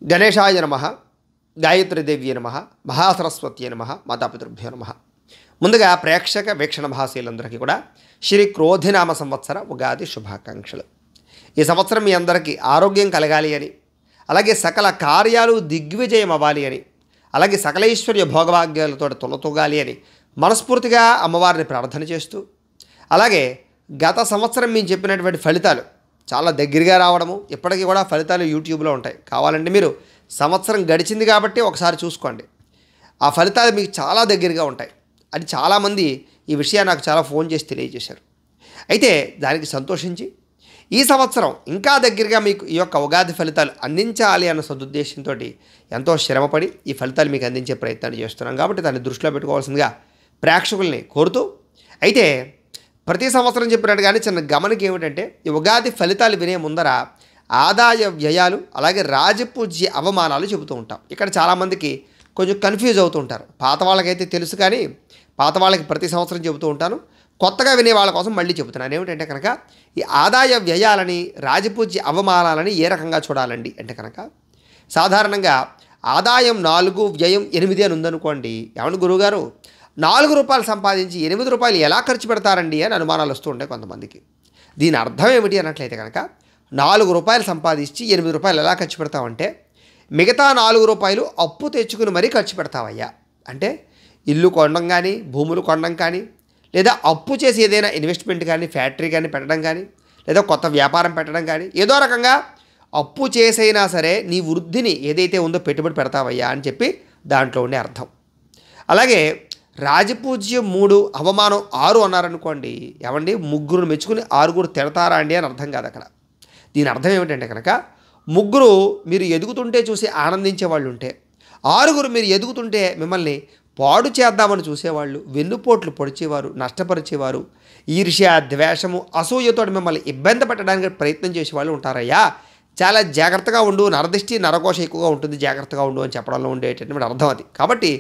గణేశాయ నమః, గాయత్రీదేవ్యే నమః, మహాసరస్వత్యే నమః, మాతాపితృభ్యో నమః. ముందుగా ప్రేక్షక వీక్షణ మహాశీలందరికీ కూడా శ్రీ క్రోధినామ సంవత్సర ఉగాది శుభాకాంక్షలు. ఈ సంవత్సరం మీ అందరికీ ఆరోగ్యం కలగాలి అని, అలాగే సకల కార్యాలు దిగ్విజయం అవ్వాలి అని, అలాగే సకలైశ్వర్య భోగభాగ్యాలతో తొలతూగాలి అని మనస్ఫూర్తిగా అమ్మవారిని ప్రార్థన చేస్తూ, అలాగే గత సంవత్సరం మేము చెప్పినటువంటి ఫలితాలు చాలా దగ్గరగా రావడము, ఇప్పటికీ కూడా ఫలితాలు యూట్యూబ్లో ఉంటాయి. కావాలంటే మీరు సంవత్సరం గడిచింది కాబట్టి ఒకసారి చూసుకోండి. ఆ ఫలితాలు మీకు చాలా దగ్గరగా ఉంటాయి అని చాలామంది ఈ విషయాన్ని నాకు చాలా ఫోన్ చేసి తెలియజేశారు. అయితే దానికి సంతోషించి ఈ సంవత్సరం ఇంకా దగ్గరగా మీకు ఈ యొక్క ఉగాది ఫలితాలు అందించాలి అన్న సదుద్దేశంతో ఎంతో శ్రమపడి ఈ ఫలితాలు మీకు అందించే ప్రయత్నాన్ని చేస్తున్నాం. కాబట్టి దాన్ని దృష్టిలో పెట్టుకోవాల్సిందిగా ప్రేక్షకుల్ని కోరుతూ, అయితే ప్రతి సంవత్సరం చెప్పినట్టుగానే చిన్న గమనిక ఏమిటంటే, ఈ ఉగాది ఫలితాలు వినే ముందర ఆదాయ వ్యయాలు అలాగే రాజపూజ్య అవమానాలు చెబుతూ ఉంటాం. ఇక్కడ చాలామందికి కొంచెం కన్ఫ్యూజ్ అవుతూ ఉంటారు. పాత వాళ్ళకైతే తెలుసు, కానీ పాత వాళ్ళకి ప్రతి సంవత్సరం చెబుతూ ఉంటాను. కొత్తగా వినే వాళ్ళ కోసం మళ్ళీ చెబుతున్నాను. ఏమిటంటే కనుక, ఈ ఆదాయ వ్యయాలని రాజపూజ్య అవమానాలని ఏ రకంగా చూడాలండి అంటే కనుక, సాధారణంగా ఆదాయం 4 వ్యయం 8 అని ఉందనుకోండి. ఏమంటే గురువుగారు 4 రూపాయలు సంపాదించి 8 రూపాయలు ఎలా ఖర్చు పెడతారండి అని అనుమానాలు వస్తూ ఉంటాయి కొంతమందికి. దీని అర్థం ఏమిటి అన్నట్లయితే కనుక, 4 రూపాయలు సంపాదించి 8 రూపాయలు ఎలా ఖర్చు పెడతావంటే, మిగతా 4 రూపాయలు అప్పు తెచ్చుకుని మరీ ఖర్చు పెడతావయ్యా. అంటే ఇల్లు కొనడం కానీ, భూములు కొనడం కానీ, లేదా అప్పు చేసి ఏదైనా ఇన్వెస్ట్మెంట్ కానీ, ఫ్యాక్టరీ కానీ పెట్టడం కానీ, లేదా కొత్త వ్యాపారం పెట్టడం కానీ, ఏదో రకంగా అప్పు చేసైనా సరే నీ వృద్ధిని ఏదైతే ఉందో పెట్టుబడి పెడతావయ్యా అని చెప్పి దాంట్లో ఉండే అర్థం. అలాగే రాజపూజ్యం 3 అవమానం 6 అన్నారనుకోండి. ఏమండి, 3 మెచ్చుకుని 6 తిడతారా అండి అని అర్థం కాదు అక్కడ. దీని అర్థం ఏమిటంటే కనుక, 3 మీరు ఎదుగుతుంటే చూసి ఆనందించే వాళ్ళు ఉంటే, 6 మీరు ఎదుగుతుంటే మిమ్మల్ని పాడు చేద్దామని చూసేవాళ్ళు, వెన్నుపోట్లు పొడిచేవారు, నష్టపరిచేవారు, ఈర్ష్య ద్వేషము అసూయతో మిమ్మల్ని ఇబ్బంది పెట్టడానికి ప్రయత్నం చేసేవాళ్ళు ఉంటారయ్యా. చాలా జాగ్రత్తగా ఉండు, నరదిష్టి నరకోశ ఎక్కువగా ఉంటుంది, జాగ్రత్తగా ఉండు అని చెప్పడంలో ఉండేటటువంటి అర్థం అది. కాబట్టి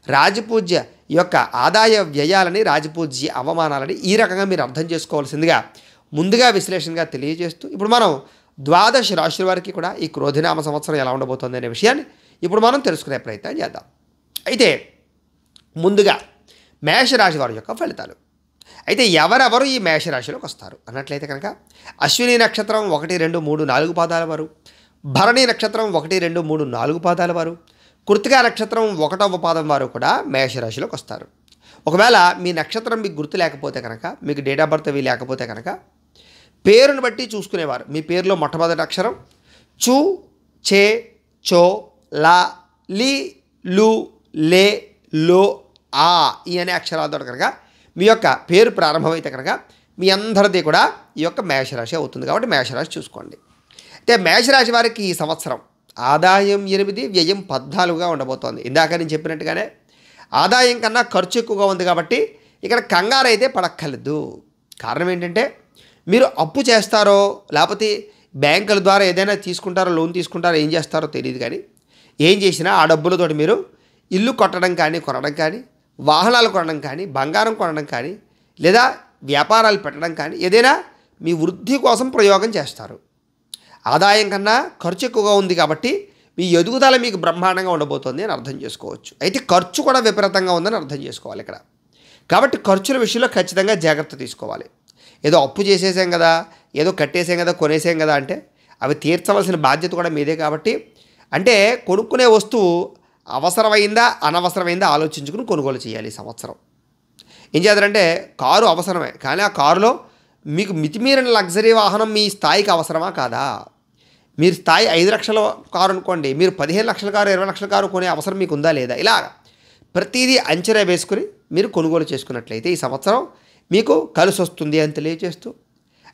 రాజపూజ్య ఈ యొక్క ఆదాయ వ్యయాలని, రాజపూజ్య అవమానాలని ఈ రకంగా మీరు అర్థం చేసుకోవాల్సిందిగా ముందుగా విశ్లేషణగా తెలియజేస్తూ, ఇప్పుడు మనం 12 రాశుల వారికి కూడా ఈ క్రోధినామ సంవత్సరం ఎలా ఉండబోతుంది అనే విషయాన్ని ఇప్పుడు మనం తెలుసుకునే ప్రయత్నం చేద్దాం. అయితే ముందుగా మేషరాశి వారి యొక్క ఫలితాలు. అయితే ఎవరెవరు ఈ మేషరాశిలోకి వస్తారు అన్నట్లయితే కనుక, అశ్విని నక్షత్రం 1, 2, 3, 4 పాదాల వారు, భరణి నక్షత్రం 1, 2, 3, 4 పాదాల వారు, కృత్తికా నక్షత్రం 1వ పాదం వారు కూడా మేషరాశిలోకి వస్తారు. ఒకవేళ మీ నక్షత్రం మీకు గుర్తు లేకపోతే కనుక, మీకు డేట్ ఆఫ్ బర్త్ అవి లేకపోతే కనుక, పేరును బట్టి చూసుకునేవారు. మీ పేరులో మొట్టమొదటి అక్షరం చు, చే, చో, లా, లి, లు, లే, లో, ఆ ఈ అనే అక్షరాలతో కనుక మీ యొక్క పేరు ప్రారంభమైతే కనుక మీ అందరిది కూడా ఈ యొక్క మేషరాశి అవుతుంది. కాబట్టి మేషరాశి చూసుకోండి. అయితే మేషరాశి వారికి ఈ సంవత్సరం ఆదాయం 8, వ్యయం 14గా ఉండబోతోంది. ఇందాక నేను చెప్పినట్టుగానే ఆదాయం కన్నా ఖర్చు ఎక్కువగా ఉంది కాబట్టి ఇక్కడ కంగారు అయితే పడక్కర్లేదు. కారణం ఏంటంటే, మీరు అప్పు చేస్తారో లేకపోతే బ్యాంకుల ద్వారా ఏదైనా తీసుకుంటారో, లోన్ తీసుకుంటారో, ఏం చేస్తారో తెలియదు, కానీ ఏం చేసినా ఆ డబ్బులతోటి మీరు ఇల్లు కొట్టడం కానీ, కొనడం కానీ, వాహనాలు కొనడం కానీ, బంగారం కొనడం కానీ, లేదా వ్యాపారాలు పెట్టడం కానీ, ఏదైనా మీ వృద్ధి కోసం ప్రయోగం చేస్తారు. ఆదాయం కన్నా ఖర్చు ఎక్కువగా ఉంది కాబట్టి మీ ఎదుగుదల మీకు బ్రహ్మాండంగా ఉండబోతుంది అని అర్థం చేసుకోవచ్చు. అయితే ఖర్చు కూడా విపరీతంగా ఉందని అర్థం చేసుకోవాలి ఇక్కడ. కాబట్టి ఖర్చుల విషయంలో ఖచ్చితంగా జాగ్రత్త తీసుకోవాలి. ఏదో అప్పు చేసేసాం కదా, ఏదో కట్టేసాం కదా, కొనేసాం కదా అంటే అవి తీర్చవలసిన బాధ్యత కూడా మీదే. కాబట్టి అంటే కొనుక్కునే వస్తువు అవసరమైందా అనవసరమైందా ఆలోచించుకుని కొనుగోలు చేయాలి ఈ సంవత్సరం. ఏం చేద్దారంటే, కారు అవసరమే, కానీ ఆ కారులో మీకు మితిమీరిన లగ్జరీ వాహనం మీ స్థాయికి అవసరమా కాదా? మీరు స్థాయి 5 లక్షల కారు అనుకోండి, మీరు 15 లక్షల కారు, 20 లక్షల కారు కొనే అవసరం మీకు ఉందా లేదా? ఇలా ప్రతిదీ అంచనా వేసుకుని మీరు కొనుగోలు చేసుకున్నట్లయితే ఈ సంవత్సరం మీకు కలిసి వస్తుంది అని తెలియజేస్తూ,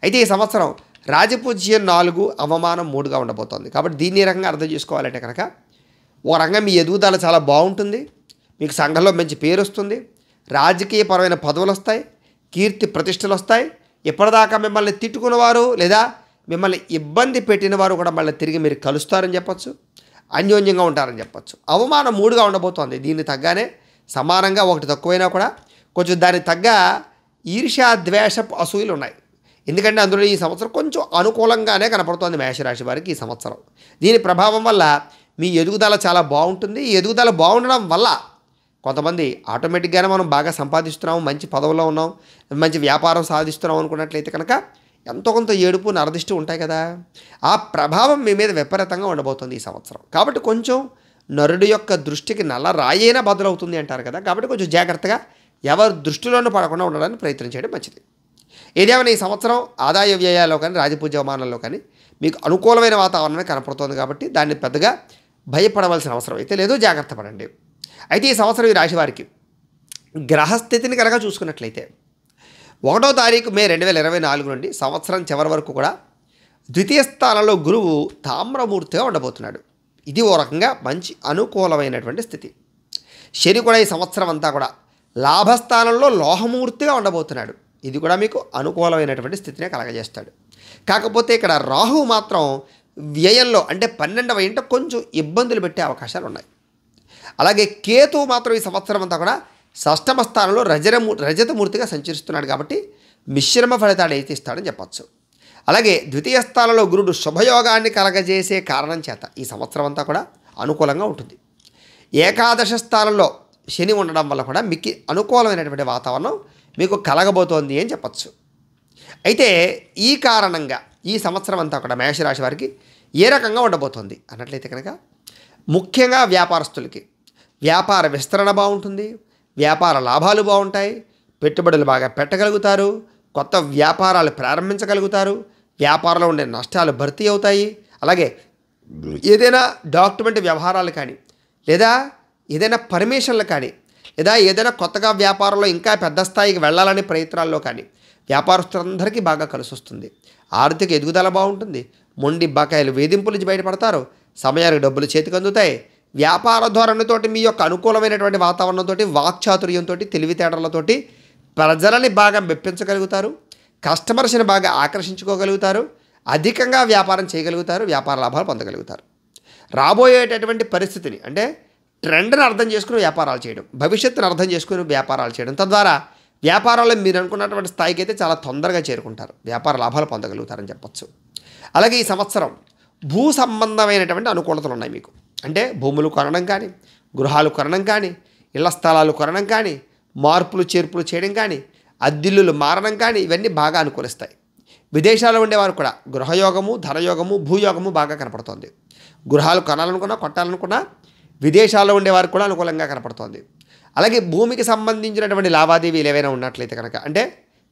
అయితే ఈ సంవత్సరం రాజపూజ్యం 4, అవమానం 3గా ఉండబోతోంది. కాబట్టి దీన్ని రకంగా అర్థం చేసుకోవాలంటే కనుక, ఓ రకంగా మీ ఎదుగుదల చాలా బాగుంటుంది, మీకు సంఘంలో మంచి పేరు వస్తుంది, రాజకీయపరమైన పదవులు వస్తాయి, కీర్తి ప్రతిష్టలు వస్తాయి. ఇప్పటిదాకా మిమ్మల్ని తిట్టుకున్నవారు లేదా మిమ్మల్ని ఇబ్బంది పెట్టిన వారు కూడా మళ్ళీ తిరిగి మీరు కలుస్తారని చెప్పచ్చు, అన్యోన్యంగా ఉంటారని చెప్పచ్చు. అవమానం 3గా ఉండబోతోంది. దీన్ని తగ్గానే సమానంగా 1 తక్కువైనా కూడా కొంచెం దానికి తగ్గ ఈర్ష్య ద్వేషపు అసూయలు ఉన్నాయి. ఎందుకంటే అందులో ఈ సంవత్సరం కొంచెం అనుకూలంగానే కనపడుతోంది మేషరాశి వారికి ఈ సంవత్సరం. దీని ప్రభావం వల్ల మీ ఎదుగుదల చాలా బాగుంటుంది. ఈ ఎదుగుదల బాగుండడం వల్ల కొంతమంది ఆటోమేటిక్గానే మనం బాగా సంపాదిస్తున్నాము, మంచి పదవులో ఉన్నాం, మంచి వ్యాపారం సాధిస్తున్నాం అనుకున్నట్లయితే కనుక ఎంతో కొంత ఏడుపు నరదిష్టి ఉంటాయి కదా, ఆ ప్రభావం మీ మీద విపరీతంగా ఉండబోతుంది ఈ సంవత్సరం. కాబట్టి కొంచెం నరుడి యొక్క దృష్టికి నల్ల రాయైనా బదులవుతుంది అంటారు కదా, కాబట్టి కొంచెం జాగ్రత్తగా ఎవరి దృష్టిలోనూ పడకుండా ఉండడానికి ప్రయత్నం చేయడం మంచిది. ఏదేమైనా ఈ సంవత్సరం ఆదాయ వ్యయాల్లో కానీ రాజపూజ్యమానంలో కానీ మీకు అనుకూలమైన వాతావరణమే కనపడుతుంది కాబట్టి దాన్ని పెద్దగా భయపడవలసిన అవసరం అయితే లేదు, జాగ్రత్త పడండి. అయితే ఈ సంవత్సరం ఈ రాశి వారికి గ్రహస్థితిని కనుక చూసుకున్నట్లయితే 1వ తారీఖు మే 2024 నుండి సంవత్సరం చివరి వరకు కూడా ద్వితీయ స్థానంలో గురువు తామ్రమూర్తిగా ఉండబోతున్నాడు. ఇది ఓ రకంగా మంచి అనుకూలమైనటువంటి స్థితి. శని కూడా ఈ సంవత్సరం అంతా కూడా లాభస్థానంలో లోహమూర్తిగా ఉండబోతున్నాడు. ఇది కూడా మీకు అనుకూలమైనటువంటి స్థితినే కలగజేస్తాడు. కాకపోతే ఇక్కడ రాహువు మాత్రం వ్యయంలో అంటే 12వ ఇంట కొంచెం ఇబ్బందులు పెట్టే అవకాశాలు ఉన్నాయి. అలాగే కేతువు మాత్రం ఈ సంవత్సరం అంతా కూడా 6వ స్థానంలో రజతమూర్తిగా సంచరిస్తున్నాడు కాబట్టి మిశ్రమ ఫలితాలు అయితే ఇస్తాడని చెప్పచ్చు. అలాగే ద్వితీయ స్థానంలో గురుడు శుభయోగాన్ని కలగజేసే కారణం చేత ఈ సంవత్సరం అంతా కూడా అనుకూలంగా ఉంటుంది. ఏకాదశ స్థానంలో శని ఉండడం వల్ల కూడా మీకు అనుకూలమైనటువంటి వాతావరణం మీకు కలగబోతోంది అని చెప్పచ్చు. అయితే ఈ కారణంగా ఈ సంవత్సరం అంతా కూడా మేషరాశి వారికి ఏ రకంగా ఉండబోతోంది అన్నట్లయితే కనుక ముఖ్యంగా వ్యాపారస్తులకి వ్యాపార విస్తరణ బాగుంటుంది, వ్యాపార లాభాలు బాగుంటాయి, పెట్టుబడులు బాగా పెట్టగలుగుతారు, కొత్త వ్యాపారాలు ప్రారంభించగలుగుతారు, వ్యాపారంలో ఉండే నష్టాలు భర్తీ అవుతాయి. అలాగే ఏదైనా డాక్యుమెంట్ వ్యవహారాలు కానీ లేదా ఏదైనా పర్మిషన్లు కానీ లేదా ఏదైనా కొత్తగా వ్యాపారంలో ఇంకా పెద్ద స్థాయికి వెళ్ళాలనే ప్రయత్నాల్లో కానీ వ్యాపారస్తులందరికీ బాగా కలిసి వస్తుంది. ఆర్థిక ఎదుగుదల బాగుంటుంది, మొండి బకాయిలు వేధింపుల నుంచి బయటపడతారు, సమయానికి డబ్బులు చేతికి అందుతాయి. వ్యాపార ధోరణితోటి మీ యొక్క అనుకూలమైనటువంటి వాతావరణంతో వాక్చాతుర్యంతో తెలివితేటలతోటి ప్రజలని బాగా మెప్పించగలుగుతారు, కస్టమర్స్ని బాగా ఆకర్షించుకోగలుగుతారు, అధికంగా వ్యాపారం చేయగలుగుతారు, వ్యాపార లాభాలు పొందగలుగుతారు. రాబోయేటటువంటి పరిస్థితిని అంటే ట్రెండ్ని అర్థం చేసుకుని వ్యాపారాలు చేయడం, భవిష్యత్తును అర్థం చేసుకుని వ్యాపారాలు చేయడం, తద్వారా వ్యాపారాల్లో మీరు అనుకున్నటువంటి స్థాయికి అయితే చాలా తొందరగా చేరుకుంటారు, వ్యాపార లాభాలు పొందగలుగుతారని చెప్పచ్చు. అలాగే ఈ సంవత్సరం భూ సంబంధమైనటువంటి అనుకూలతలు ఉన్నాయి మీకు. అంటే భూములు కొనడం కానీ, గృహాలు కొనడం కానీ, ఇళ్ల స్థలాలు కొనడం కానీ, మార్పులు చేర్పులు చేయడం కానీ, అద్దిల్లులు మారడం కానీ ఇవన్నీ బాగా అనుకూలిస్తాయి. విదేశాల్లో ఉండేవారు కూడా గృహయోగము, ధనయోగము, భూయోగము బాగా కనపడుతోంది. గృహాలు కొనాలనుకున్నా, కొట్టాలనుకున్నా విదేశాల్లో ఉండేవారు కూడా అనుకూలంగా కనపడుతోంది. అలాగే భూమికి సంబంధించినటువంటి లావాదేవీలు ఏవైనా ఉన్నట్లయితే కనుక అంటే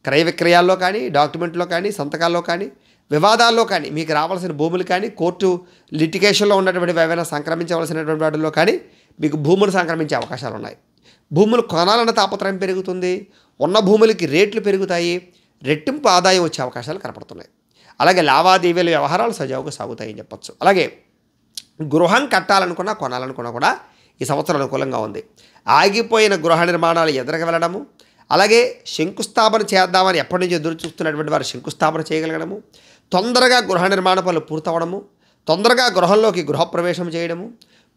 క్రయ విక్రయాల్లో కానీ, డాక్యుమెంట్లో కానీ, సంతకాల్లో కానీ, వివాదాల్లో కానీ మీకు రావాల్సిన భూములు కానీ, కోర్టు లిటిగేషన్లో ఉన్నటువంటి ఏవైనా సంక్రమించవలసినటువంటి వాటిల్లో కానీ మీకు భూములు సంక్రమించే అవకాశాలు ఉన్నాయి. భూములు కొనాలన్న తాపత్రయం పెరుగుతుంది, ఉన్న భూములకి రేట్లు పెరుగుతాయి, రెట్టింపు ఆదాయం వచ్చే అవకాశాలు కనపడుతున్నాయి. అలాగే లావాదేవీల వ్యవహారాలు సజావుగా సాగుతాయని చెప్పచ్చు. అలాగే గృహం కట్టాలనుకున్నా, కొనాలనుకున్నా కూడా ఈ సంవత్సరం అనుకూలంగా ఉంది. ఆగిపోయిన గృహ నిర్మాణాలు ఎదురుగా వెళ్ళడము, అలాగే శంకుస్థాపన చేద్దామని ఎప్పటి నుంచి ఎదురు చూస్తున్నటువంటి వారు శంకుస్థాపన చేయగలగడము, తొందరగా గృహ నిర్మాణ పనులు పూర్తవడము, తొందరగా గృహంలోకి గృహప్రవేశం చేయడము,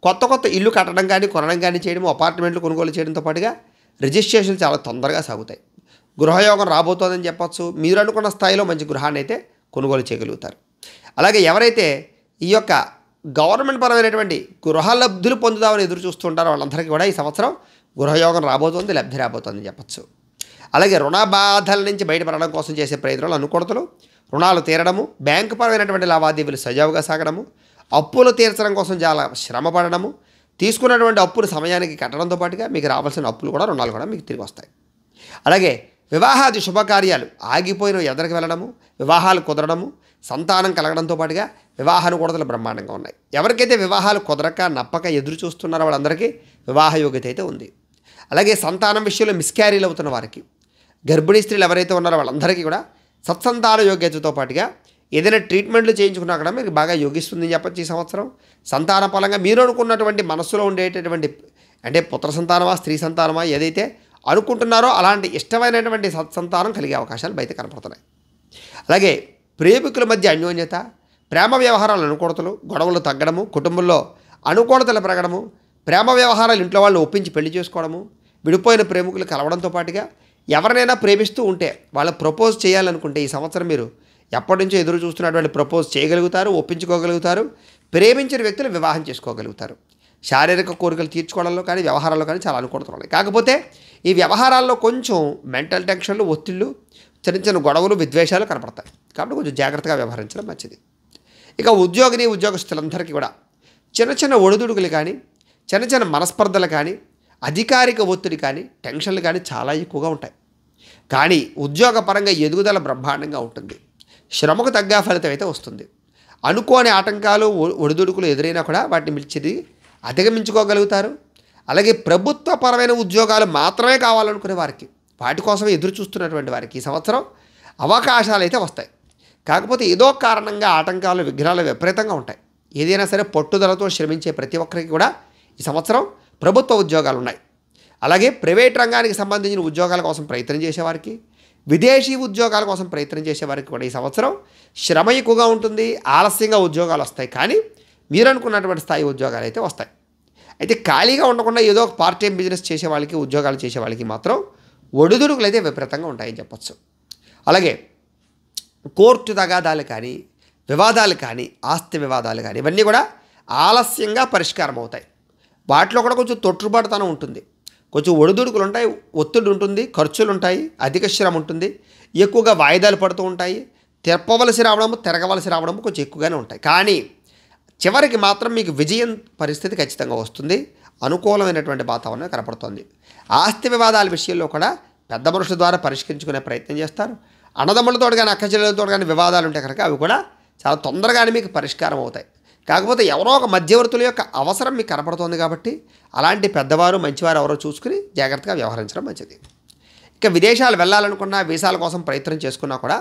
కొత్త ఇల్లు కట్టడం కానీ, కొనడం కానీ చేయడము, అపార్ట్మెంట్లు కొనుగోలు చేయడంతో పాటుగా రిజిస్ట్రేషన్ చాలా తొందరగా సాగుతాయి. గృహయోగం రాబోతోందని చెప్పచ్చు. మీరు అనుకున్న స్థాయిలో మంచి గృహాన్ని అయితే కొనుగోలు చేయగలుగుతారు. అలాగే ఎవరైతే ఈ యొక్క గవర్నమెంట్ పరమైనటువంటి గృహ లబ్ధులు పొందుదామని ఎదురు చూస్తుంటారో వాళ్ళందరికీ కూడా ఈ సంవత్సరం గృహయోగం రాబోతోంది, లబ్ధి రాబోతోందని చెప్పచ్చు. అలాగే రుణ బాధల నుంచి బయటపడడం కోసం చేసే ప్రయత్నాలు అనుకూలతలు, రుణాలు తీరడము, బ్యాంకు పరమైనటువంటి లావాదేవీలు సజావుగా సాగడము, అప్పులు తీర్చడం కోసం చాలా శ్రమ పడడము, తీసుకున్నటువంటి అప్పులు సమయానికి కట్టడంతో పాటుగా మీకు రావాల్సిన అప్పులు కూడా, రుణాలు కూడా మీకు తిరిగి వస్తాయి. అలాగే వివాహాది శుభకార్యాలు ఆగిపోయిన ఎదరికి వెళ్ళడము, వివాహాలు కుదరడము, సంతానం కలగడంతో పాటుగా వివాహానుకూలతలు బ్రహ్మాండంగా ఉన్నాయి. ఎవరికైతే వివాహాలు కుదరక నప్పక ఎదురు చూస్తున్నారో వాళ్ళందరికీ వివాహ యోగ్యత అయితే ఉంది. అలాగే సంతానం విషయంలో మిస్క్యారీలు అవుతున్న వారికి, గర్భిణీ స్త్రీలు ఎవరైతే ఉన్నారో వాళ్ళందరికీ కూడా సత్సంతాన యోగ్యతతో పాటుగా ఏదైనా ట్రీట్మెంట్లు చేయించుకున్నా కూడా మీకు బాగా యోగిస్తుందని చెప్పచ్చు. ఈ సంవత్సరం సంతాన పరంగా మీరు అనుకున్నటువంటి మనస్సులో ఉండేటటువంటి అంటే పుత్ర సంతానమా, స్త్రీ సంతానమా ఏదైతే అనుకుంటున్నారో అలాంటి ఇష్టమైనటువంటి సత్సంతానం కలిగే అవకాశాలు బయట కనపడుతున్నాయి. అలాగే ప్రేమికుల మధ్య అన్యోన్యత, ప్రేమ వ్యవహారాలు అనుకూలతలు, గొడవలు తగ్గడము, కుటుంబంలో అనుకూలతలు పెరగడము, ప్రేమ వ్యవహారాలు ఇంట్లో వాళ్ళు ఒప్పించి పెళ్లి చేసుకోవడము, విడిపోయిన ప్రేమికులు కలవడంతో పాటుగా ఎవరినైనా ప్రేమిస్తూ ఉంటే వాళ్ళు ప్రపోజ్ చేయాలనుకుంటే ఈ సంవత్సరం మీరు ఎప్పటి నుంచో ఎదురు చూస్తున్నటువంటి ప్రపోజ్ చేయగలుగుతారు, ఒప్పించుకోగలుగుతారు, ప్రేమించిన వ్యక్తులు వివాహం చేసుకోగలుగుతారు. శారీరక కోరికలు తీర్చుకోవడంలో కానీ వ్యవహారాల్లో కానీ చాలా అనుకూలతలు ఉన్నాయి. కాకపోతే ఈ వ్యవహారాల్లో కొంచెం మెంటల్ టెన్షన్లు, ఒత్తిళ్ళు, చిన్న చిన్న గొడవలు, విద్వేషాలు కనపడతాయి. కాబట్టి కొంచెం జాగ్రత్తగా వ్యవహరించడం మంచిది. ఇక ఉద్యోగస్తులందరికీ కూడా చిన్న చిన్న ఒడిదుడుకులు కానీ, చిన్న చిన్న మనస్పర్ధలు కానీ, అధికారిక ఒత్తిడి కానీ, టెన్షన్లు కానీ చాలా ఎక్కువగా ఉంటాయి. కానీ ఉద్యోగపరంగా ఎదుగుదల బ్రహ్మాండంగా ఉంటుంది. శ్రమకు తగ్గ ఫలితం అయితే వస్తుంది. అనుకోని ఆటంకాలు, ఒడిదుడుకులు ఎదురైనా కూడా వాటిని మించి అధిగమించుకోగలుగుతారు. అలాగే ప్రభుత్వపరమైన ఉద్యోగాలు మాత్రమే కావాలనుకునే వారికి, వాటి కోసం ఎదురు చూస్తున్నటువంటి వారికి ఈ సంవత్సరం అవకాశాలు అయితే వస్తాయి. కాకపోతే ఏదో కారణంగా ఆటంకాలు, విఘ్నాలు విపరీతంగా ఉంటాయి. ఏదైనా సరే పట్టుదలతో శ్రమించే ప్రతి ఒక్కరికి కూడా ఈ సంవత్సరం ప్రభుత్వ ఉద్యోగాలు ఉన్నాయి. అలాగే ప్రైవేట్ రంగానికి సంబంధించిన ఉద్యోగాల కోసం ప్రయత్నం చేసేవారికి, విదేశీ ఉద్యోగాల కోసం ప్రయత్నం చేసేవారికి కూడా ఈ సంవత్సరం శ్రమ ఎక్కువగా ఉంటుంది. ఆలస్యంగా ఉద్యోగాలు వస్తాయి. కానీ మీరు అనుకున్నటువంటి స్థాయి ఉద్యోగాలు అయితే వస్తాయి. అయితే ఖాళీగా ఉండకుండా ఏదో ఒక పార్ట్ టైం బిజినెస్ చేసే వాళ్ళకి, ఉద్యోగాలు చేసే వాళ్ళకి మాత్రం ఒడిదుడుకులు అయితే విపరీతంగా ఉంటాయని చెప్పచ్చు. అలాగే కోర్టు తగాదాలు కానీ, వివాదాలు కానీ, ఆస్తి వివాదాలు కానీ ఇవన్నీ కూడా ఆలస్యంగా పరిష్కారం అవుతాయి. వాటిలో కూడా కొంచెం తొట్టుబాటుతనం ఉంటుంది, కొంచెం ఒడిదుడుకులు ఉంటాయి, ఒత్తిడి ఉంటుంది, ఖర్చులు ఉంటాయి, అధిక శ్రమ ఉంటుంది, ఎక్కువగా వాయిదాలు పడుతూ ఉంటాయి. తిరగవలసి రావడము కొంచెం ఎక్కువగానే ఉంటాయి. కానీ చివరికి మాత్రం మీకు విజయం పరిస్థితి ఖచ్చితంగా వస్తుంది. అనుకూలమైనటువంటి వాతావరణం కనపడుతుంది. ఆస్తి వివాదాల విషయంలో కూడా పెద్ద మనుషుల ద్వారా పరిష్కరించుకునే ప్రయత్నం చేస్తారు. అన్నదమ్ములతో కానీ, అక్క చెల్లెలతో కానీ వివాదాలు ఉంటే కనుక అవి కూడా చాలా తొందరగానే మీకు పరిష్కారం అవుతాయి. కాకపోతే ఎవరో ఒక మధ్యవర్తుల యొక్క అవసరం మీకు కనపడుతుంది. కాబట్టి అలాంటి పెద్దవారు, మంచివారు ఎవరో చూసుకుని జాగ్రత్తగా వ్యవహరించడం మంచిది. ఇక విదేశాలు వెళ్ళాలనుకున్నా, వీసాల కోసం ప్రయత్నం చేసుకున్నా కూడా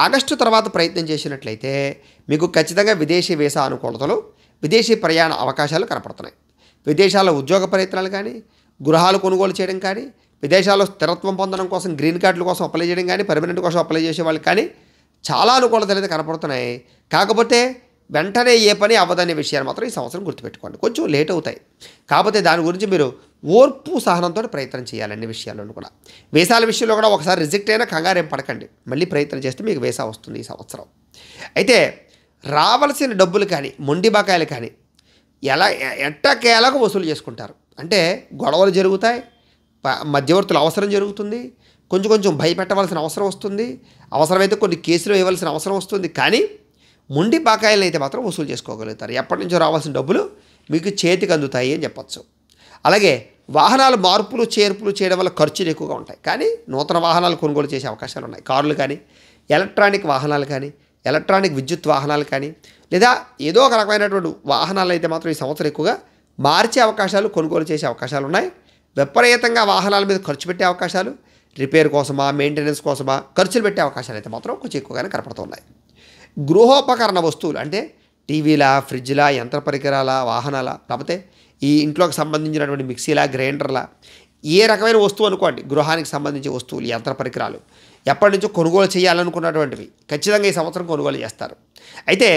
ఆగస్టు తర్వాత ప్రయత్నం చేసినట్లయితే మీకు ఖచ్చితంగా విదేశీ వీసా అనుకూలతలు, విదేశీ ప్రయాణ అవకాశాలు కనపడుతున్నాయి. విదేశాల్లో ఉద్యోగ ప్రయత్నాలు కానీ, గృహాలు కొనుగోలు చేయడం కానీ, విదేశాల్లో స్థిరత్వం పొందడం కోసం గ్రీన్ కార్డుల కోసం అప్లై చేయడం కానీ, పర్మనెంట్ కోసం అప్లై చేసే వాళ్ళకి కానీ చాలా అనుకూలతలు అయితే కనపడుతున్నాయి. కాకపోతే వెంటనే ఏ పని అవ్వదనే విషయాన్ని మాత్రం ఈ సంవత్సరం గుర్తుపెట్టుకోండి. కొంచెం లేట్ అవుతాయి. కాకపోతే దాని గురించి మీరు ఓర్పు, సహనంతో ప్రయత్నం చేయాలి. అన్ని విషయాల్లోనూ కూడా. వీసాల విషయంలో కూడా ఒకసారి రిజెక్ట్ అయినా కంగారేం పడకండి. మళ్ళీ ప్రయత్నం చేస్తే మీకు వీసా వస్తుంది ఈ సంవత్సరం. అయితే రావాల్సిన డబ్బులు కానీ, మొండి బకాయిలు కానీ ఎట్టకేలకు వసూలు చేసుకుంటారు. అంటే గొడవలు జరుగుతాయి, మధ్యవర్తుల అవసరం జరుగుతుంది, కొంచెం భయపెట్టవలసిన అవసరం వస్తుంది, అవసరమైతే కొన్ని కేసులు వేయవలసిన అవసరం వస్తుంది. కానీ మొండి బకాయిలను అయితే మాత్రం వసూలు చేసుకోగలుగుతారు. ఎప్పటి నుంచో రావాల్సిన డబ్బులు మీకు చేతికి అందుతాయి అని చెప్పచ్చు. అలాగే వాహనాలు మార్పులు, చేర్పులు చేయడం వల్ల ఖర్చులు ఎక్కువగా ఉంటాయి. కానీ నూతన వాహనాలు కొనుగోలు చేసే అవకాశాలు ఉన్నాయి. కార్లు కానీ, ఎలక్ట్రానిక్ వాహనాలు కానీ, ఎలక్ట్రానిక్ విద్యుత్ వాహనాలు కానీ, లేదా ఏదో ఒక రకమైనటువంటి వాహనాలు అయితే మాత్రం ఈ సంవత్సరం ఎక్కువగా మార్చే అవకాశాలు, కొనుగోలు చేసే అవకాశాలు ఉన్నాయి. విపరీతంగా వాహనాల మీద ఖర్చు పెట్టే అవకాశాలు, రిపేర్ కోసమా, మెయింటెనెన్స్ కోసమా ఖర్చులు పెట్టే అవకాశాలు అయితే మాత్రం కొంచెం ఎక్కువగానే కనపడుతున్నాయి. గృహోపకరణ వస్తువులు అంటే టీవీలా, ఫ్రిడ్జ్లా, యంత్ర పరికరాల, వాహనాల, లేకపోతే ఈ ఇంట్లోకి సంబంధించినటువంటి మిక్సీలా, గ్రైండర్లా, ఏ రకమైన వస్తువు అనుకోండి, గృహానికి సంబంధించిన వస్తువులు, యంత్ర పరికరాలు ఎప్పటి నుంచో కొనుగోలు చేయాలనుకున్నటువంటివి ఖచ్చితంగా ఈ సంవత్సరం కొనుగోలు చేస్తారు. అయితే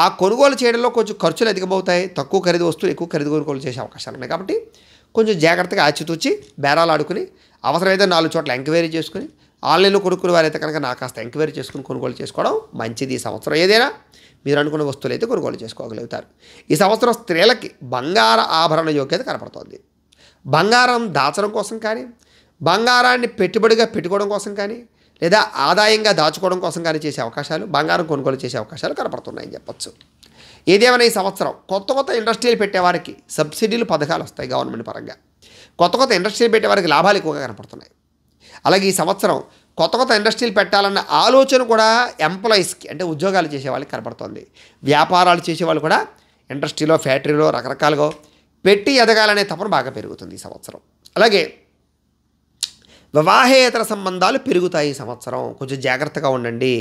ఆ కొనుగోలు చేయడంలో కొంచెం ఖర్చులు అధికమవుతాయి. తక్కువ ఖరీదు వస్తువులు ఎక్కువ ఖరీదు కొనుగోలు చేసే అవకాశాలు ఉన్నాయి. కాబట్టి కొంచెం జాగ్రత్తగా ఆచితూచి బేరాలు ఆడుకుని, అవసరమైతే 4 చోట్ల ఎంక్వైరీ చేసుకుని, ఆన్లైన్లో కొనుక్కునే వారైతే కనుక నాకు కాస్త ఎంక్వైరీ చేసుకుని కొనుగోలు చేసుకోవడం మంచిది. ఈ సంవత్సరం ఏదైనా మీరు అనుకున్న వస్తువులు అయితే కొనుగోలు చేసుకోగలుగుతారు. ఈ సంవత్సరం స్త్రీలకి బంగార ఆభరణ యోగ్యత కనపడుతోంది. బంగారం దాచడం కోసం కానీ, బంగారాన్ని పెట్టుబడిగా పెట్టుకోవడం కోసం కానీ, లేదా ఆదాయంగా దాచుకోవడం కోసం కానీ చేసే అవకాశాలు, బంగారం కొనుగోలు చేసే అవకాశాలు కనపడుతున్నాయని చెప్పచ్చు. ఏదేమైనా ఈ సంవత్సరం కొత్త ఇండస్ట్రీలు పెట్టేవారికి సబ్సిడీలు, పథకాలు వస్తాయి గవర్నమెంట్ పరంగా. కొత్త ఇండస్ట్రీలు పెట్టేవారికి లాభాలు ఎక్కువగా కనపడుతున్నాయి. అలాగే ఈ సంవత్సరం కొత్త ఇండస్ట్రీలు పెట్టాలన్న ఆలోచన కూడా ఎంప్లాయీస్కి, అంటే ఉద్యోగాలు చేసే వాళ్ళకి కనపడుతుంది. వ్యాపారాలు చేసేవాళ్ళు కూడా ఇండస్ట్రీలో, ఫ్యాక్టరీలో రకరకాలుగా పెట్టి ఎదగాలనే తపన బాగా పెరుగుతుంది ఈ సంవత్సరం. అలాగే వివాహేతర సంబంధాలు పెరుగుతాయి ఈ సంవత్సరం. కొంచెం జాగ్రత్తగా ఉండండి.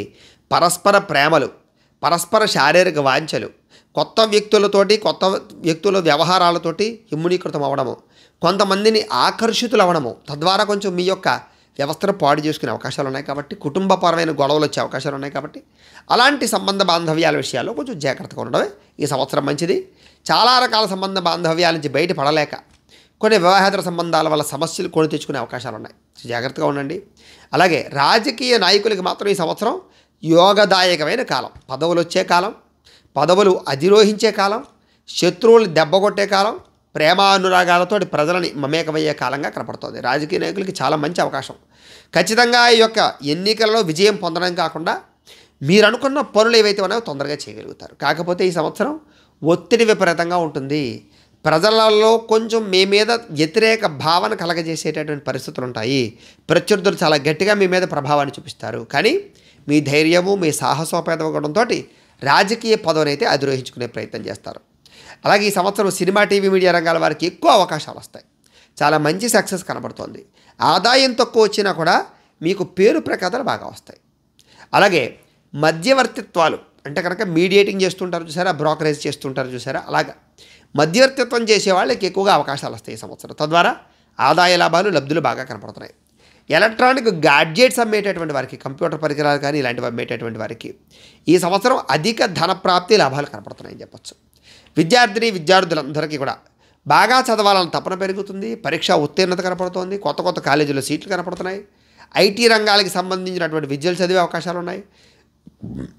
పరస్పర ప్రేమలు, పరస్పర శారీరక వాంఛలు, కొత్త వ్యక్తుల వ్యవహారాలతోటి ఇమ్మునీకృతం అవ్వడము, కొంతమందిని ఆకర్షితులు అవ్వడము, తద్వారా కొంచెం మీ యొక్క వ్యవస్థను పాడు చేసుకునే అవకాశాలు ఉన్నాయి. కాబట్టి కుటుంబపరమైన గొడవలు వచ్చే అవకాశాలు ఉన్నాయి. కాబట్టి అలాంటి సంబంధ బాంధవ్యాల విషయాల్లో కొంచెం జాగ్రత్తగా ఉండడమే ఈ సంవత్సరం మంచిది. చాలా రకాల సంబంధ బాంధవ్యాల నుంచి బయటపడలేక కొన్ని వివాహేతర సంబంధాల వల్ల సమస్యలు కొని తెచ్చుకునే అవకాశాలు ఉన్నాయి. జాగ్రత్తగా ఉండండి. అలాగే రాజకీయ నాయకులకి మాత్రం ఈ సంవత్సరం యోగదాయకమైన కాలం, పదవులు వచ్చే కాలం, పదవులు అధిరోహించే కాలం, శత్రువులు దెబ్బకొట్టే కాలం, ప్రేమానురాగాలతో ప్రజలని మమేకమయ్యే కాలంగా కనపడుతుంది. రాజకీయ నాయకులకి చాలా మంచి అవకాశం. ఖచ్చితంగా ఈ యొక్క ఎన్నికలలో విజయం పొందడం కాకుండా మీరు అనుకున్న పనులు ఏవైతే ఉన్నాయో తొందరగా చేయగలుగుతారు. కాకపోతే ఈ సంవత్సరం ఒత్తిడి విపరీతంగా ఉంటుంది. ప్రజలలో కొంచెం మీ మీద వ్యతిరేక భావన కలగజేసేటటువంటి పరిస్థితులు ఉంటాయి. ప్రత్యర్థులు చాలా గట్టిగా మీ మీద ప్రభావాన్ని చూపిస్తారు. కానీ మీ ధైర్యము, మీ సాహసోపేతమవడంతో రాజకీయ పదవిని అయితే అధిరోహించుకునే ప్రయత్నం చేస్తారు. అలాగే ఈ సంవత్సరం సినిమా, టీవీ, మీడియా రంగాల వారికి ఎక్కువ అవకాశాలు వస్తాయి. చాలా మంచి సక్సెస్ కనబడుతోంది. ఆదాయం తక్కువ వచ్చినా కూడా మీకు పేరు ప్రఖ్యాతలు బాగా వస్తాయి. అలాగే మధ్యవర్తిత్వాలు అంటే కనుక మీడియేటింగ్ చేస్తుంటారు చూసారా, బ్రోకరేజ్ చేస్తుంటారు చూసారా, అలాగా మధ్యవర్తిత్వం చేసే వాళ్ళకి ఎక్కువగా అవకాశాలు వస్తాయి ఈ సంవత్సరం. తద్వారా ఆదాయ లాభాలు, లబ్ధులు బాగా కనపడుతున్నాయి. ఎలక్ట్రానిక్ గాడ్జెట్స్ అమ్మేటటువంటి వారికి, కంప్యూటర్ పరికరాలు కానీ ఇలాంటివి అమ్మేటటువంటి వారికి ఈ సంవత్సరం అధిక ధన ప్రాప్తి లాభాలు కనపడుతున్నాయని చెప్పచ్చు. విద్యార్థులందరికీ కూడా బాగా చదవాలని తపన పెరుగుతుంది. పరీక్ష ఉత్తీర్ణత కనపడుతోంది. కొత్త కొత్త కాలేజీలో సీట్లు కనపడుతున్నాయి. ఐటీ రంగాలకి సంబంధించినటువంటి విద్యలు చదివే అవకాశాలు ఉన్నాయి.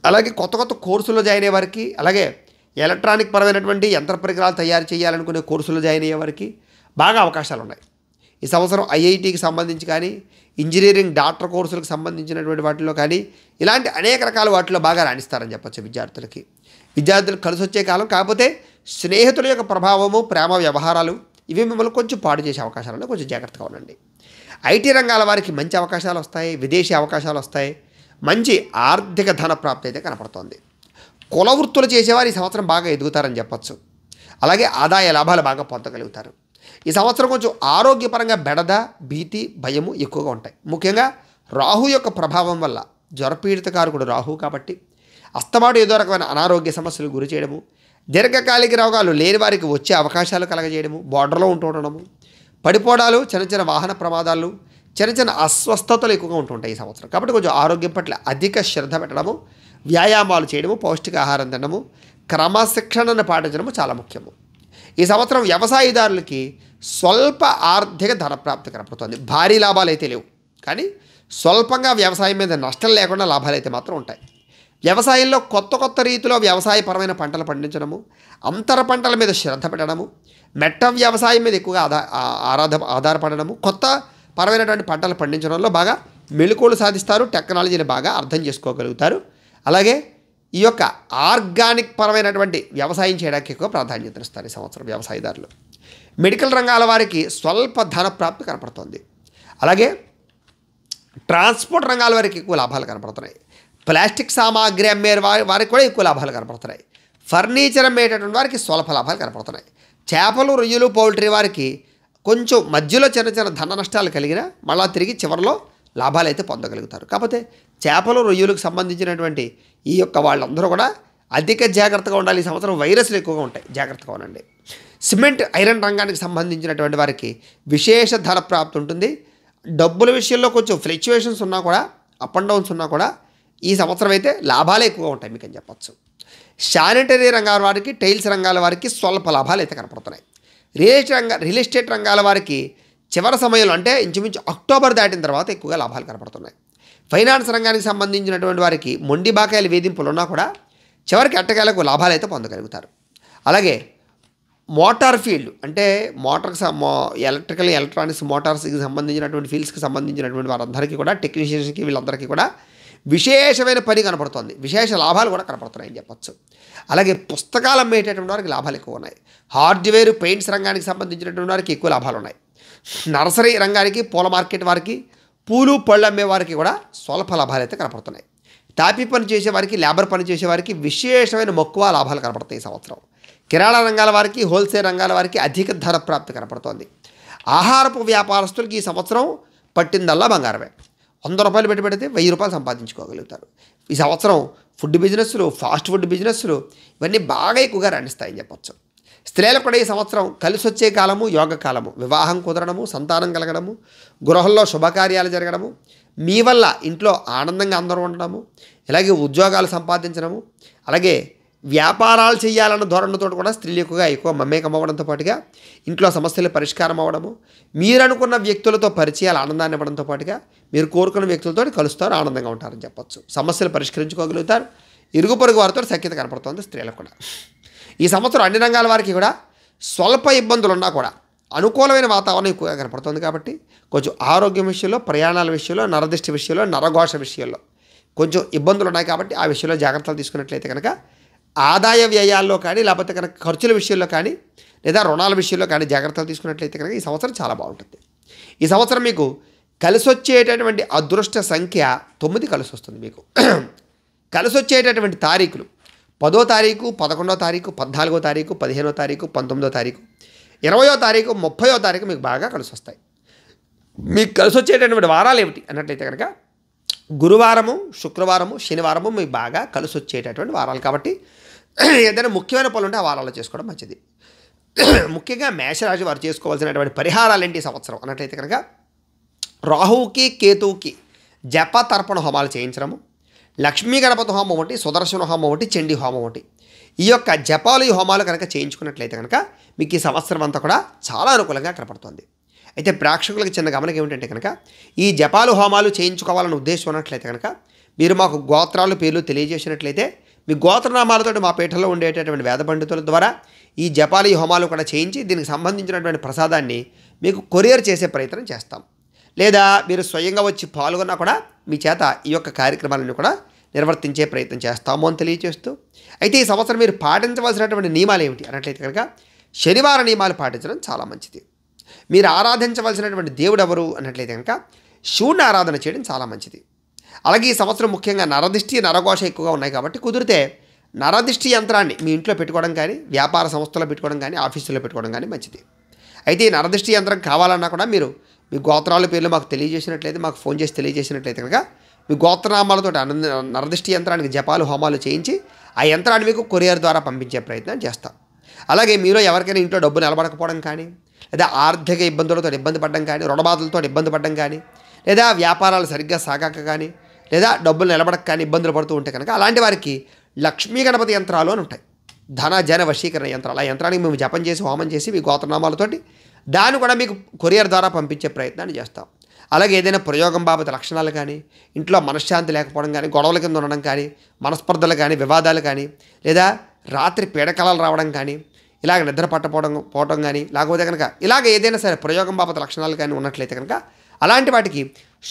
అలాగే కొత్త కొత్త కోర్సుల్లో జాయిన్ అయ్యే వారికి, అలాగే ఎలక్ట్రానిక్ పరమైనటువంటి యంత్ర పరికరాలు తయారు చేయాలనుకునే కోర్సుల్లో జాయిన్ అయ్యే వారికి బాగా అవకాశాలు ఉన్నాయి. ఈ సంవత్సరం ఐఐటీకి సంబంధించి కానీ, ఇంజనీరింగ్, డాక్టర్ కోర్సులకు సంబంధించినటువంటి వాటిలో కానీ ఇలాంటి అనేక రకాల వాటిలో బాగా రాణిస్తారని చెప్పచ్చు. విద్యార్థులకు కలిసి వచ్చే కాలం. కాకపోతే స్నేహితుల యొక్క ప్రభావము, ప్రేమ వ్యవహారాలు ఇవి మిమ్మల్ని కొంచెం పాడు చేసే అవకాశాలు ఉన్నాయి. కొంచెం జాగ్రత్తగా ఉండండి. ఐటీ రంగాల వారికి మంచి అవకాశాలు వస్తాయి. విదేశీ అవకాశాలు వస్తాయి. మంచి ఆర్థిక ధన ప్రాప్తి అయితే కనపడుతోంది. కుల వృత్తులు చేసేవారు ఈ సంవత్సరం బాగా ఎదుగుతారని చెప్పచ్చు. అలాగే ఆదాయ లాభాలు బాగా పొందగలుగుతారు. ఈ సంవత్సరం కొంచెం ఆరోగ్యపరంగా బెడద, భీతి, భయము ఎక్కువగా ఉంటాయి. ముఖ్యంగా రాహు యొక్క ప్రభావం వల్ల, జ్వరపీడితకారకుడు రాహు కాబట్టి అస్తమాటు ఏదో రకమైన అనారోగ్య సమస్యలు గురి చేయడము, దీర్ఘకాలిక రోగాలు లేని వారికి వచ్చే అవకాశాలు కలగజేయడము, బార్డర్లో ఉండడము, పడిపోవడాలు, చిన్న చిన్న వాహన ప్రమాదాలు, చిన్న చిన్న అస్వస్థతలు ఎక్కువగా ఉంటుంటాయి ఈ సంవత్సరం. కాబట్టి కొంచెం ఆరోగ్యం పట్ల అధిక శ్రద్ధ పెట్టడము, వ్యాయామాలు చేయడము, పౌష్టికాహారం తినడము, క్రమశిక్షణను పాటించడము చాలా ముఖ్యము. ఈ సంవత్సరం వ్యవసాయదారులకి స్వల్ప ఆర్థిక ధన ప్రాప్తి కనపడుతుంది. భారీ లాభాలు అయితే లేవు, కానీ స్వల్పంగా వ్యవసాయం మీద నష్టం లేకుండా లాభాలు అయితే మాత్రం ఉంటాయి. వ్యవసాయంలో కొత్త కొత్త రీతిలో వ్యవసాయపరమైన పంటలు పండించడము, అంతర పంటల మీద శ్రద్ధ పెట్టడము, మెట్ట వ్యవసాయం మీద ఎక్కువగా ఆధారపడడము, కొత్త పరమైనటువంటి పంటలు పండించడంలో బాగా మెళుకువలు సాధిస్తారు. టెక్నాలజీని బాగా అర్థం చేసుకోగలుగుతారు. అలాగే ఈ యొక్క ఆర్గానిక్ పరమైనటువంటి వ్యవసాయం చేయడానికి ఎక్కువ ప్రాధాన్యత ఇస్తారు ఈ సంవత్సరం వ్యవసాయదారులు. మెడికల్ రంగాల వారికి స్వల్ప ధన ప్రాప్తి కనపడుతుంది. అలాగే ట్రాన్స్పోర్ట్ రంగాల వారికి ఎక్కువ లాభాలు కనపడుతున్నాయి. ప్లాస్టిక్ సామాగ్రి అమ్మే వారికి కూడా ఎక్కువ లాభాలు కనపడుతున్నాయి. ఫర్నిచర్ అమ్మేటటువంటి వారికి స్వల్ప లాభాలు కనపడుతున్నాయి. చేపలు, రొయ్యలు, పౌల్ట్రీ వారికి కొంచెం మధ్యలో చిన్న చిన్న ధన నష్టాలు కలిగినా మళ్ళా తిరిగి చివరిలో లాభాలు అయితే పొందగలుగుతారు. కాకపోతే చేపలు, రొయ్యలకు సంబంధించినటువంటి ఈ యొక్క వాళ్ళందరూ కూడా అధిక జాగ్రత్తగా ఉండాలి. ఈ సంవత్సరం వైరస్లు ఎక్కువగా ఉంటాయి, జాగ్రత్తగా ఉండండి. సిమెంట్, ఐరన్ రంగానికి సంబంధించినటువంటి వారికి విశేష ధన ప్రాప్తి ఉంటుంది. డబ్బుల విషయంలో కొంచెం ఫ్లక్చువేషన్స్ ఉన్నా కూడా, అప్ అండ్ డౌన్స్ ఉన్నా కూడా ఈ సంవత్సరం అయితే లాభాలే ఎక్కువగా ఉంటాయి మీకు అని చెప్పచ్చు. శానిటరీ రంగాల వారికి, టైల్స్ రంగాల వారికి స్వల్ప లాభాలు అయితే కనపడుతున్నాయి. రియల్ ఎస్టేట్ రంగాల వారికి చివరి సమయంలో అంటే ఇంచుమించు అక్టోబర్ దాటిన తర్వాత ఎక్కువగా లాభాలు కనపడుతున్నాయి. ఫైనాన్స్ రంగానికి సంబంధించినటువంటి వారికి మొండి బాకాయల వేధింపులు ఉన్నా కూడా చివరికి ఎట్టకేలకు లాభాలు అయితే పొందగలుగుతారు. అలాగే మోటార్ ఫీల్డ్ అంటే ఎలక్ట్రికల్, ఎలక్ట్రానిక్స్, మోటార్స్కి సంబంధించినటువంటి ఫీల్డ్స్కి సంబంధించినటువంటి వారందరికీ కూడా, టెక్నీషియన్స్కి, వీళ్ళందరికీ కూడా విశేషమైన పని కనపడుతుంది. విశేష లాభాలు కూడా కనపడుతున్నాయని చెప్పచ్చు. అలాగే పుస్తకాలు అమ్మేటటువంటి వారికి లాభాలు ఎక్కువ ఉన్నాయి. హార్డ్వేర్, పెయింట్స్ రంగానికి సంబంధించినటువంటి వారికి ఎక్కువ లాభాలు ఉన్నాయి. నర్సరీ రంగానికి, పూల మార్కెట్ వారికి, పూలు పళ్ళు అమ్మే వారికి కూడా స్వల్ప లాభాలు అయితే కనపడుతున్నాయి. తాపీ పని చేసేవారికి, లేబర్ పని చేసేవారికి విశేషమైన మక్కువ లాభాలు కనపడతాయి ఈ సంవత్సరం. కిరాణా రంగాల వారికి, హోల్సేల్ రంగాల వారికి అధిక ధర ప్రాప్తి కనపడుతోంది. ఆహారపు వ్యాపారస్తులకి ఈ సంవత్సరం పట్టిందల్లా బంగారమే. 100 రూపాయలు పెడితే 1000 రూపాయలు సంపాదించుకోగలుగుతారు. ఈ సంవత్సరం ఫుడ్ బిజినెస్లు, ఫాస్ట్ ఫుడ్ బిజినెస్లు ఇవన్నీ బాగా ఎక్కువగా రాణిస్తాయని చెప్పచ్చు. స్త్రీలకు కూడా ఈ సంవత్సరం కలిసి వచ్చే కాలము, యోగ కాలము. వివాహం కుదరడము, సంతానం కలగడము, గృహంలో శుభకార్యాలు జరగడము, మీ వల్ల ఇంట్లో ఆనందంగా అందరూ ఉండడము, ఇలాగే ఉద్యోగాలు సంపాదించడము, అలాగే వ్యాపారాలు చేయాలన్న ధోరణితో కూడా స్త్రీలు ఎక్కువ మమేకం అవ్వడంతో పాటుగా ఇంట్లో సమస్యలు పరిష్కారం అవ్వడము, మీరు అనుకున్న వ్యక్తులతో పరిచయాలు ఆనందాన్ని ఇవ్వడంతో పాటుగా మీరు కోరుకున్న వ్యక్తులతో కలుస్తారు, ఆనందంగా ఉంటారని చెప్పచ్చు. సమస్యలు పరిష్కరించుకోగలుగుతారు. ఇరుగు పొరుగు వారితో సఖ్యత కనపడుతుంది స్త్రీలకు కూడా. ఈ సంవత్సరం అన్ని రంగాల వారికి కూడా స్వల్ప ఇబ్బందులు ఉన్నా కూడా అనుకూలమైన వాతావరణం ఎక్కువగా కనపడుతుంది. కాబట్టి కొంచెం ఆరోగ్యం విషయంలో, ప్రయాణాల విషయంలో, నరదిష్టి విషయంలో, నరఘోష విషయంలో కొంచెం ఇబ్బందులు ఉన్నాయి. కాబట్టి ఆ విషయంలో జాగ్రత్తలు తీసుకున్నట్లయితే కనుక ఆదాయ వ్యయాల్లో కానీ, లేకపోతే కనుక ఖర్చుల విషయంలో కానీ, లేదా రుణాల విషయంలో కానీ జాగ్రత్తలు తీసుకున్నట్లయితే కనుక ఈ సంవత్సరం చాలా బాగుంటుంది. ఈ సంవత్సరం మీకు కలిసి వచ్చేటటువంటి అదృష్ట సంఖ్య 9 కలిసి వస్తుంది. మీకు కలిసి వచ్చేటటువంటి తారీఖులు 10వ తారీఖు, 11వ తారీఖు, 14వ తారీఖు, 15వ తారీఖు, 19వ తారీఖు, 20వ తారీఖు, 30వ తారీఖు మీకు బాగా కలిసి వస్తాయి. మీకు కలిసి వచ్చేటటువంటి వారాలు ఏమిటి అన్నట్లయితే కనుక గురువారము, శుక్రవారము, శనివారము మీకు బాగా కలిసి వచ్చేటటువంటి వారాలు. కాబట్టి ఏదైనా ముఖ్యమైన పనులు ఉంటే ఆ వారాల్లో చేసుకోవడం మంచిది. ముఖ్యంగా మేషరాశి వారు చేసుకోవాల్సినటువంటి పరిహారాలు ఏంటి ఈ సంవత్సరం అన్నట్లయితే కనుక రాహువుకి, కేతువుకి జప తర్పణ హోమాలు చేయించడము, లక్ష్మీ గణపతి హోమం ఒకటి, సుదర్శన హోమం ఒకటి, చండీ హోమం ఒకటి, ఈ యొక్క జపాలు, ఈ హోమాలు కనుక చేయించుకున్నట్లయితే కనుక మీకు ఈ సంవత్సరం అంతా కూడా చాలా అనుకూలంగా కనపడుతుంది. అయితే ప్రేక్షకులకు చిన్న గమనిక ఏమిటంటే కనుక ఈ జపాలు, హోమాలు చేయించుకోవాలనే ఉద్దేశం ఉన్నట్లయితే కనుక మీరు మాకు గోత్రాలు, పేర్లు తెలియజేసినట్లయితే మీ గోత్రనామాలతో మా పీఠంలో ఉండేటటువంటి వేద పండితుల ద్వారా ఈ జపాలు, ఈ హోమాలు కూడా చేయించి దీనికి సంబంధించినటువంటి ప్రసాదాన్ని మీకు కొరియర్ చేసే ప్రయత్నం చేస్తాం. లేదా మీరు స్వయంగా వచ్చి పాల్గొన్నా కూడా మీ చేత ఈ యొక్క కార్యక్రమాలను కూడా నిర్వర్తించే ప్రయత్నం చేస్తాము అని తెలియజేస్తూ, అయితే ఈ సంవత్సరం మీరు పాటించవలసినటువంటి నియమాలు ఏమిటి అన్నట్లయితే కనుక శనివార నియమాలు పాటించడం చాలా మంచిది. మీరు ఆరాధించవలసినటువంటి దేవుడు ఎవరు అన్నట్లయితే కనుక శివుని ఆరాధన చేయడం చాలా మంచిది. అలాగే ఈ సంవత్సరం ముఖ్యంగా నరదిష్టి, నరఘోష ఎక్కువగా ఉన్నాయి. కాబట్టి కుదిరితే నరదిష్టి యంత్రాన్ని మీ ఇంట్లో పెట్టుకోవడం కానీ, వ్యాపార సంస్థలో పెట్టుకోవడం కానీ, ఆఫీసులో పెట్టుకోవడం కానీ మంచిది. అయితే ఈ నరదిష్టి యంత్రం కావాలన్నా కూడా మీరు మీ గోత్రాల పేర్లు మాకు తెలియజేసినట్లయితే, మాకు ఫోన్ చేసి తెలియజేసినట్లయితే కనుక మీ గోత్రనామాలతో నరదిష్టి యంత్రానికి జపాలు, హోమాలు చేయించి ఆ యంత్రాన్ని మీకు కొరియర్ ద్వారా పంపించే ప్రయత్నం చేస్తాం. అలాగే మీలో ఎవరికైనా ఇంట్లో డబ్బు నిలబడకపోవడం కానీ, లేదా ఆర్థిక ఇబ్బందులతో ఇబ్బంది పడడం కానీ, రుణబాధలతో ఇబ్బంది పడడం కానీ, లేదా వ్యాపారాలు సరిగ్గా సాగాక కానీ, లేదా డబ్బులు నిలబడక కానీ ఇబ్బందులు పడుతూ ఉంటే కనుక అలాంటి వారికి లక్ష్మీ గణపతి యంత్రాలు అని ఉంటాయి. ధన జన వశీకరణ యంత్రాలు. ఆ యంత్రానికి మేము జపం చేసి, హోమం చేసి మీ గోత్రనామాలతోటి దాన్ని కూడా మీకు కొరియర్ ద్వారా పంపించే ప్రయత్నాన్ని చేస్తాం. అలాగే ఏదైనా ప్రయోగం బాబత లక్షణాలు కానీ, ఇంట్లో మనశ్శాంతి లేకపోవడం కానీ, గొడవల కింద ఉండడం కానీ, మనస్పర్ధలు కానీ, వివాదాలు కానీ, లేదా రాత్రి పీడకలలు రావడం కానీ, ఇలాగ నిద్ర పోవడం కానీ, లేకపోతే కనుక ఇలాగ ఏదైనా సరే ప్రయోగం బాబత లక్షణాలు కానీ ఉన్నట్లయితే కనుక అలాంటి వాటికి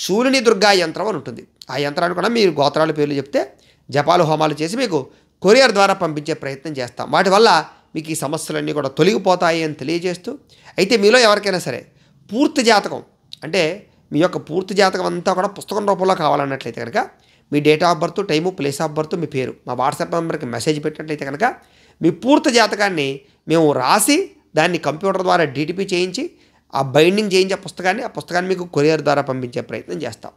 శూలిని దుర్గా యంత్రం అని ఉంటుంది. ఆ యంత్రాన్ని కూడా మీరు గోత్రాల పేర్లు చెప్తే జపాలు, హోమాలు చేసి మీకు కొరియర్ ద్వారా పంపించే ప్రయత్నం చేస్తాం. వాటి వల్ల మీకు ఈ సమస్యలన్నీ కూడా తొలగిపోతాయి అని తెలియజేస్తూ, అయితే మీలో ఎవరికైనా సరే పూర్తి జాతకం అంటే మీ యొక్క పూర్తి జాతకం అంతా కూడా పుస్తకం రూపంలో కావాలన్నట్లయితే కనుక మీ date of birth, time, place of birth, మీ పేరు మా వాట్సాప్ నెంబర్కి మెసేజ్ పెట్టినట్లయితే కనుక మీ పూర్తి జాతకాన్ని మేము రాసి దాన్ని కంప్యూటర్ ద్వారా డిటిపి చేయించి ఆ బైండింగ్ చేయించే ఆ పుస్తకాన్ని మీకు కొరియర్ ద్వారా పంపించే ప్రయత్నం చేస్తాం.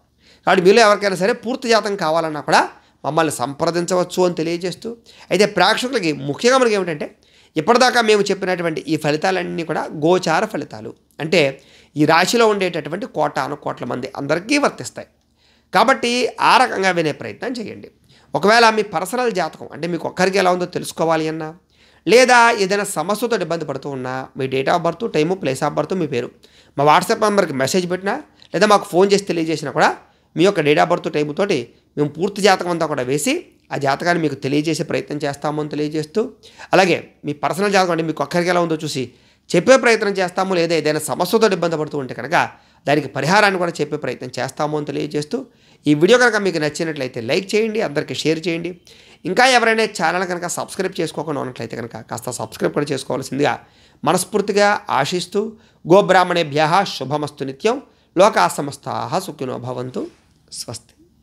కాబట్టి మీలో ఎవరికైనా సరే పూర్తి జాతకం కావాలన్నా కూడా మమ్మల్ని సంప్రదించవచ్చు అని తెలియజేస్తూ, అయితే ప్రేక్షకులకి ముఖ్యంగా మనకి ఏమిటంటే ఇప్పటిదాకా మేము చెప్పినటువంటి ఈ ఫలితాలన్నీ కూడా గోచార ఫలితాలు. అంటే ఈ రాశిలో ఉండేటటువంటి కోట్ల మంది అందరికీ వర్తిస్తాయి. కాబట్టి ఆ రకంగా వినే ప్రయత్నం చేయండి. ఒకవేళ మీ పర్సనల్ జాతకం అంటే మీకు ఒక్కరికి ఎలా ఉందో తెలుసుకోవాలి అన్నా, లేదా ఏదైనా సమస్యతో ఇబ్బంది పడుతూ ఉన్నా మీ date of birth, time, place of birth, మీ పేరు మా వాట్సాప్ నెంబర్కి మెసేజ్ పెట్టినా, లేదా మాకు ఫోన్ చేసి తెలియజేసినా కూడా మీ యొక్క డేట్ ఆఫ్ బర్త్, టైము తోటి మేము పూర్తి జాతకం అంతా కూడా వేసి ఆ జాతకాన్ని మీకు తెలియజేసే ప్రయత్నం చేస్తాము అని తెలియజేస్తూ, అలాగే మీ పర్సనల్ జాతకం అంటే మీకు ఒక్కరికి ఎలా ఉందో చూసి చెప్పే ప్రయత్నం చేస్తాము. లేదా ఏదైనా సమస్యతో ఇబ్బంది పడుతూ ఉంటే కనుక దానికి పరిహారాన్ని కూడా చెప్పే ప్రయత్నం చేస్తాము అని తెలియజేస్తూ, ఈ వీడియో కనుక మీకు నచ్చినట్లయితే లైక్ చేయండి, అందరికీ షేర్ చేయండి. ఇంకా ఎవరైనా ఛానల్ కనుక సబ్స్క్రైబ్ చేసుకోకుండా ఉన్నట్లయితే కనుక కాస్త సబ్స్క్రైబ్ కూడా చేసుకోవాల్సిందిగా మనస్ఫూర్తిగా ఆశిస్తూ, గోబ్రాహ్మణేభ్యః శుభమస్తు నిత్యం, లోకా సమస్తాః సుఖినో భవంతు. స్వస్తి.